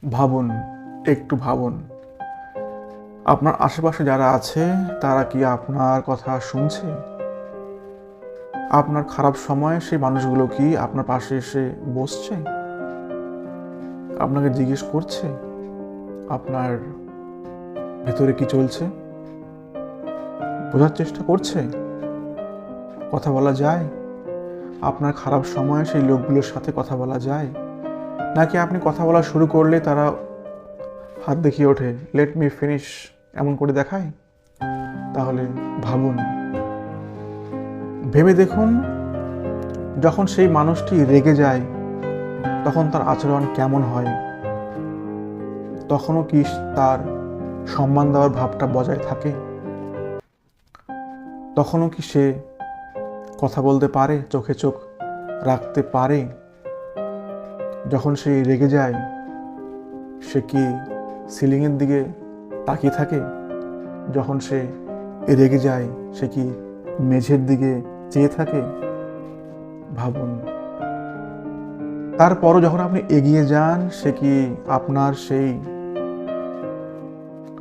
ভাবুন, একটু ভাবুন, আপনার আশেপাশে যারা আছে তারা কি আপনার কথা শুনছে? আপনার খারাপ সময়ে সেই মানুষগুলো কি আপনার পাশে এসে বসছে, আপনাকে জিজ্ঞেস করছে আপনার ভেতরে কি চলছে, বোঝার চেষ্টা করছে? কথা বলা যায়? আপনার খারাপ সময়ে সেই লোকগুলোর সাথে কথা বলা যায়? নাকি আপনি কথা বলা শুরু করলে তারা হাত দেখিয়ে ওঠে, লেট মি ফিনিশ, এমন করে দেখায়? তাহলে ভাবুন, ভেবে দেখুন, যখন সেই মানুষটি রেগে যায় তখন তার আচরণ কেমন হয়? তখনও কি তার সম্মান দেওয়ার ভাবটা বজায় থাকে? তখনও কি সে কথা বলতে পারে, চোখে চোখ রাখতে পারে? যখন সে রেগে যায় সে কি সিলিংয়ের দিকে তাকিয়ে থাকে? যখন সে রেগে যায় সে কি মেঝের দিকে চেয়ে থাকে? ভাবুন, তারপরও যখন আপনি এগিয়ে যান সে কি আপনার সেই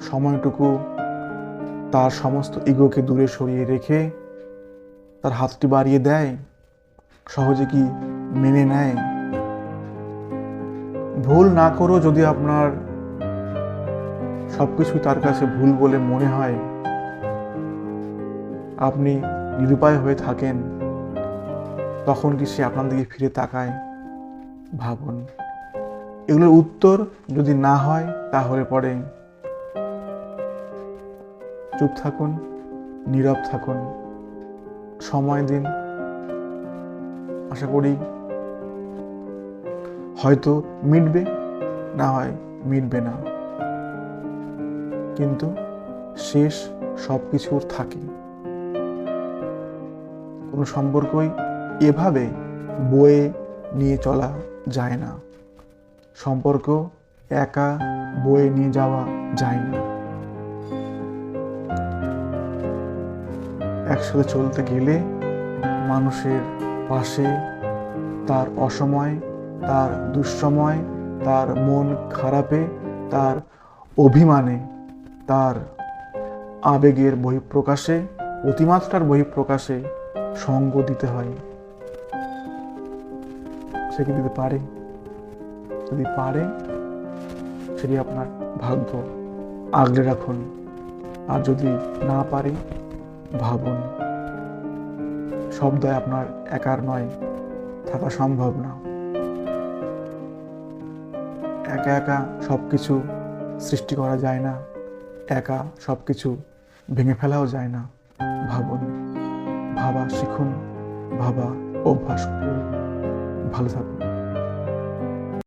সময়টুকু তার সমস্ত ইগোকে দূরে সরিয়ে রেখে তার হাতটি বাড়িয়ে দেয়? সহজে কি মেনে নেয়? ভুল না করেও যদি আপনার সবকিছুই তার কাছে ভুল বলে মনে হয়, আপনি নিরুপায় হয়ে থাকেন, তখন কি সে আপনার দিকে ফিরে তাকায়? ভাবুন, এগুলোর উত্তর যদি না হয় তাহলে পরে চুপ থাকুন, নীরব থাকুন, সময় দিন। আশা করি হয়তো মিটবে, না হয় মিটবে না, কিন্তু শেষ সব কিছুর থাকে। কোনো সম্পর্কই এভাবে বয়ে নিয়ে চলা যায় না। সম্পর্ক একা বয়ে নিয়ে যাওয়া যায় না। একসাথে চলতে গেলে মানুষের পাশে তার অসময়, তার দুঃসময়, তার মন খারাপে, তার অভিমানে, তার আবেগের বহিঃপ্রকাশে, অতিমাত্রার বহিঃপ্রকাশে সঙ্গ দিতে হয়। সে কি দিতে পারে? যদি পারে সেটি আপনার ভাগ্য, আগলে রাখুন। আর যদি না পারে, ভাবুন, সব দায় আপনার একার নয়, থাকা সম্ভব না। একা একা সব কিছু সৃষ্টি করা যায় না, একা সব কিছু ভেঙে ফেলাও যায় না। ভাবুন, ভাবা শিখুন, ভাবা অভ্যাস করুন। ভালো থাকুন।